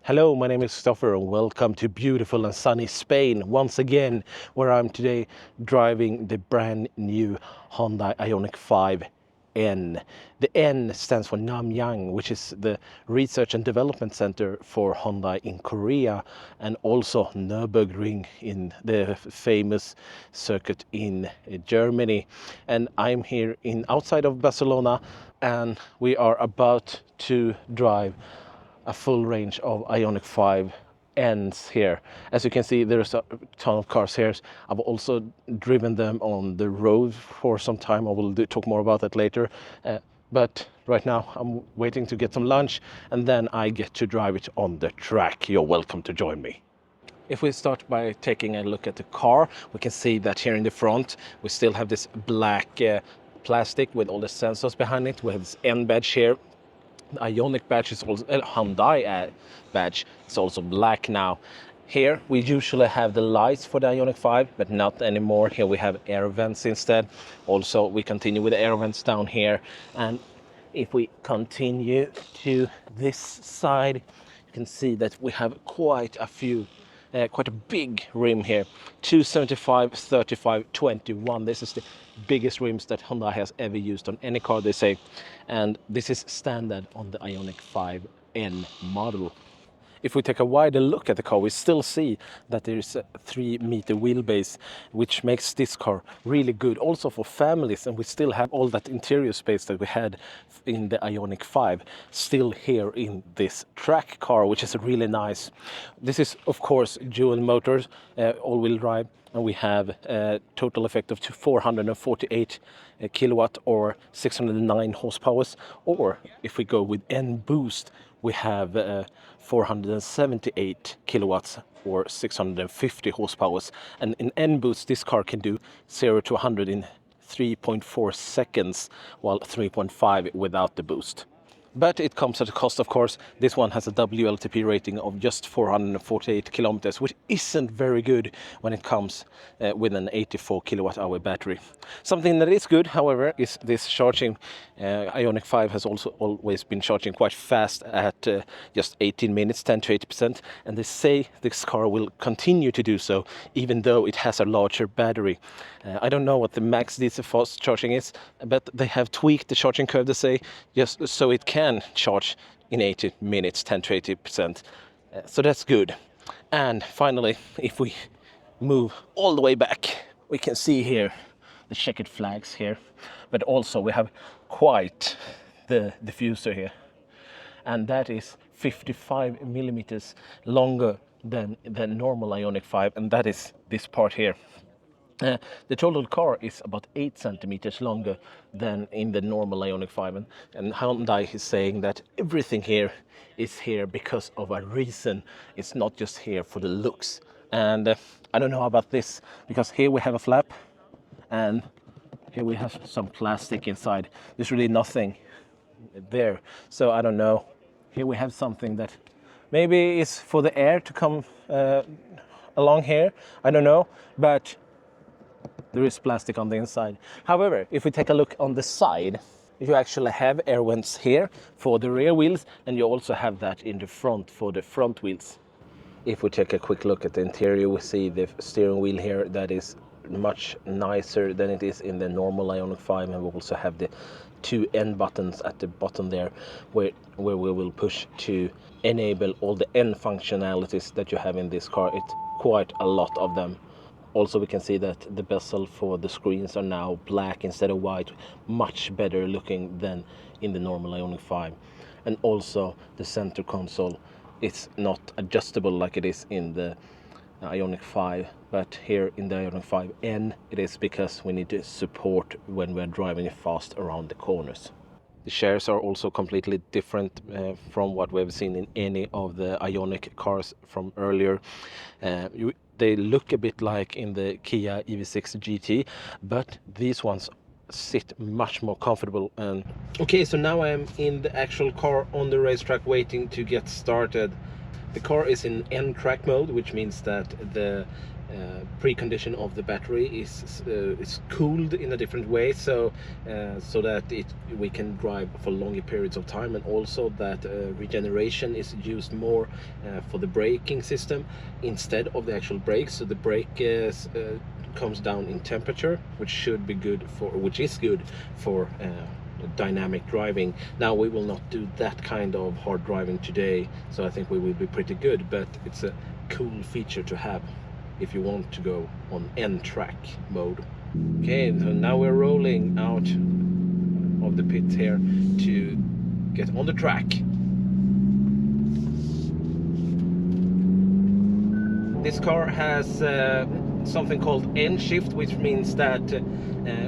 Hello, my name is Christopher and welcome to beautiful and sunny Spain once again, where I'm today driving the brand new Hyundai Ioniq 5N. The N stands for Namyang, which is the research and development center for Hyundai in Korea, and also Nürburgring in the famous circuit in Germany. And I'm here outside of Barcelona, and we are about to drive a full range of Ioniq 5 ends here. As you can see, there's a ton of cars here. I've also driven them on the road for some time. I will talk more about that later. But right now I'm waiting to get some lunch and then I get to drive it on the track. You're welcome to join me. If we start by taking a look at the car, we can see that here in the front we still have this black plastic with all the sensors behind it. We have this N badge here. The Ioniq badge is also Hyundai badge. It's also black now. Here we usually have the lights for the Ioniq 5, but not anymore. Here we have air vents instead. Also, we continue with the air vents down here. And if we continue to this side, you can see that we have quite a big rim here. 275, 35, 21. This is the biggest rims that Hyundai has ever used on any car, they say. And this is standard on the Ioniq 5N model. If we take a wider look at the car, we still see that there is a 3-meter wheelbase, which makes this car really good also for families. And we still have all that interior space that we had in the Ioniq 5 still here in this track car, which is really nice. This is, of course, dual motors, all-wheel drive, and we have a total effect of 448 kilowatt or 609 horsepower. Or if we go with N boost, we have 478 kilowatts or 650 horsepower. And in N boost, this car can do 0 to 100 in 3.4 seconds, while 3.5 without the boost. But it comes at a cost, of course. This one has a WLTP rating of just 448 kilometers, which isn't very good when it comes with an 84 kilowatt hour battery. Something that is good, however, is this charging. Ioniq 5 has also always been charging quite fast at just 18 minutes, 10 to 80%. And they say this car will continue to do so, even though it has a larger battery. I don't know what the max DC fast charging is, but they have tweaked the charging curve, they say, just so it can charge in 80 minutes, 10 to 80%. So that's good. And finally, if we move all the way back, we can see here the checkered flags here, but also we have quite the diffuser here. And that is 55 millimeters longer than the normal Ioniq 5, and that is this part here. The total car is about 8 centimeters longer than in the normal Ioniq 5, and Hyundai is saying that everything here is here because of a reason. It's not just here for the looks. And I don't know about this, because here we have a flap and here we have some plastic inside. There's really nothing there, so I don't know. Here we have something that maybe is for the air to come along here. I don't know, but there is plastic on the inside. However, if we take a look on the side, you actually have air vents here for the rear wheels, and you also have that in the front for the front wheels. If we take a quick look at the interior, we see the steering wheel here that is much nicer than it is in the normal Ioniq 5, and we also have the 2 N buttons at the bottom there where we will push to enable all the N functionalities that you have in this car. It's quite a lot of them. Also, we can see that the bezel for the screens are now black instead of white, much better looking than in the normal Ioniq 5. And also the center console is not adjustable like it is in the Ioniq 5, but here in the Ioniq 5N it is, because we need to support when we're driving fast around the corners. The chairs are also completely different from what we've seen in any of the Ioniq cars from earlier. They look a bit like in the Kia EV6 GT, but these ones sit much more comfortable. Okay, so now I am in the actual car on the racetrack waiting to get started. The car is in N-track mode, which means that the precondition of the battery is cooled in a different way, so that we can drive for longer periods of time, and also that regeneration is used more for the braking system instead of the actual brakes. So the brake comes down in temperature, which is good for dynamic driving. Now we will not do that kind of hard driving today, so I think we will be pretty good, but it's a cool feature to have if you want to go on N-track mode. Okay, so now we're rolling out of the pit here to get on the track. This car has something called N-shift, which means that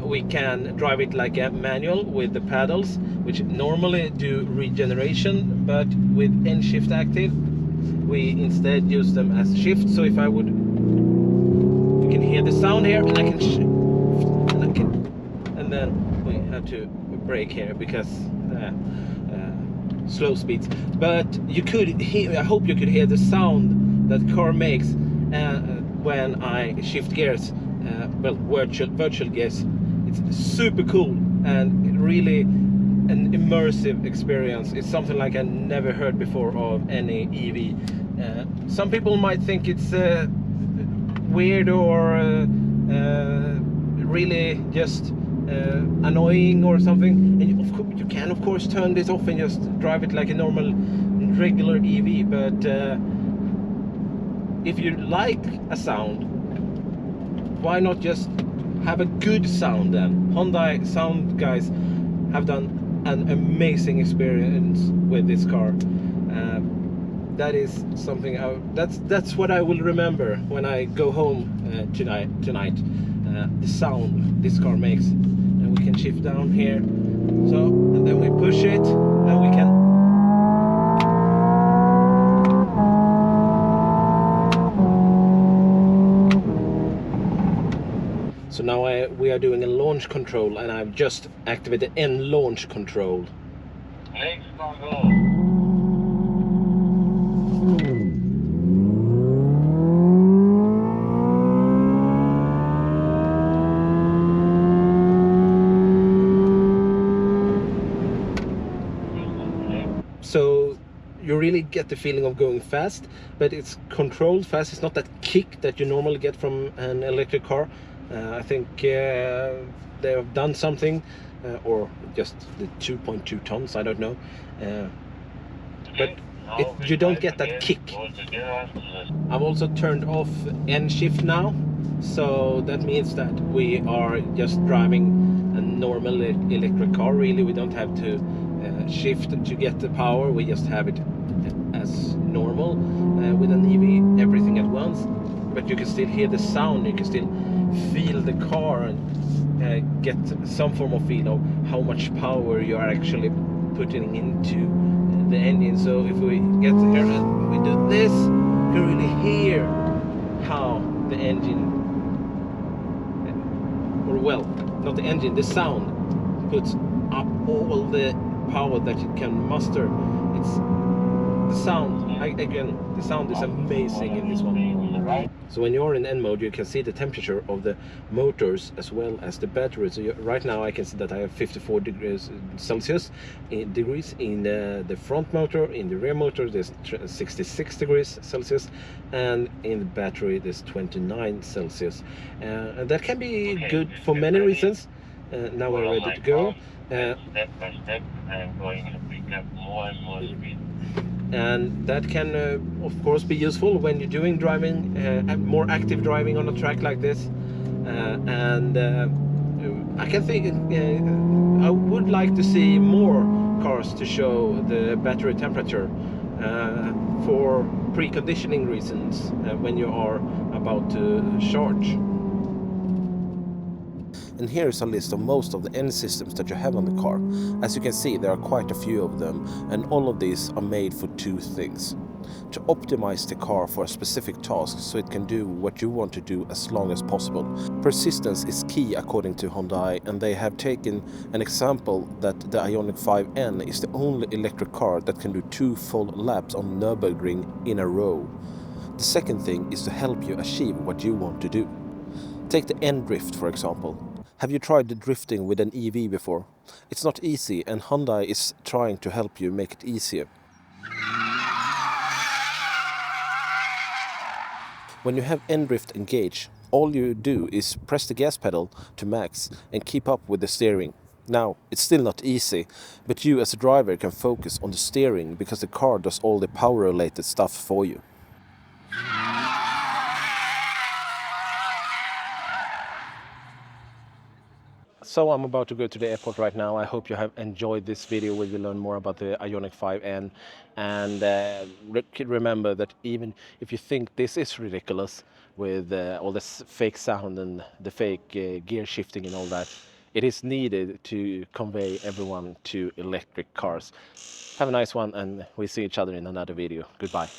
we can drive it like a manual with the pedals, which normally do regeneration, but with N-shift active we instead use them as shift. So if I would, you can hear the sound here, and I can and then we have to brake here because slow speeds. But you could hear, I hope you could hear the sound that car makes when I shift gears, well, virtual gears. It's super cool and really an immersive experience. It's something like I never heard before of any EV. Some people might think it's weird or really just annoying or something, and you can of course turn this off and just drive it like a normal regular EV. But if you like a sound, why not just have a good sound then? Hyundai sound guys have done an amazing experience with this car. That is something that's what I will remember when I go home tonight. The sound this car makes. And we can shift down here, so, and then we push it, and we can so now we are doing a launch control, and I've just activated N launch control. Next control. So you really get the feeling of going fast, but it's controlled fast. It's not that kick that you normally get from an electric car. I think they have done something, or just the 2.2 tons, I don't know. But you don't get that kick. I've also turned off N-shift now, so that means that we are just driving a normal electric car. Really, we don't have to shift to get the power. We just have it as normal with an EV, everything at once. But you can still hear the sound, you can still feel the car, and get some form of feel of how much power you are actually putting into the engine. So if we get here and we do this, you can really hear how the engine, or well, not the engine, the sound puts up all the power that it can muster. It's the sound, again, the sound is amazing in this one. So when you're in N mode, you can see the temperature of the motors as well as the battery. So right now I can see that I have 54 degrees Celsius in the front motor. In the rear motor there's 66 degrees Celsius, and in the battery there's 29 Celsius. And that can be good for many reasons. Now we're ready to go. Step by step, I'm going to pick up more and more speed. And that can of course be useful when you're doing driving, more active driving on a track like this. I can think I would like to see more cars to show the battery temperature for preconditioning reasons when you are about to charge. And here is a list of most of the N systems that you have on the car. As you can see, there are quite a few of them, and all of these are made for two things. To optimize the car for a specific task so it can do what you want to do as long as possible. Persistence is key according to Hyundai, and they have taken an example that the Ioniq 5N is the only electric car that can do 2 full laps on Nürburgring in a row. The second thing is to help you achieve what you want to do. Take the N-Drift for example. Have you tried the drifting with an EV before? It's not easy, and Hyundai is trying to help you make it easier. When you have N-Drift engaged, all you do is press the gas pedal to max and keep up with the steering. Now, it's still not easy, but you as a driver can focus on the steering because the car does all the power-related stuff for you. So I'm about to go to the airport right now. I hope you have enjoyed this video where you learn more about the Ioniq 5N. And remember that even if you think this is ridiculous with all this fake sound and the fake gear shifting and all that, it is needed to convey everyone to electric cars. Have a nice one, and we see each other in another video. Goodbye.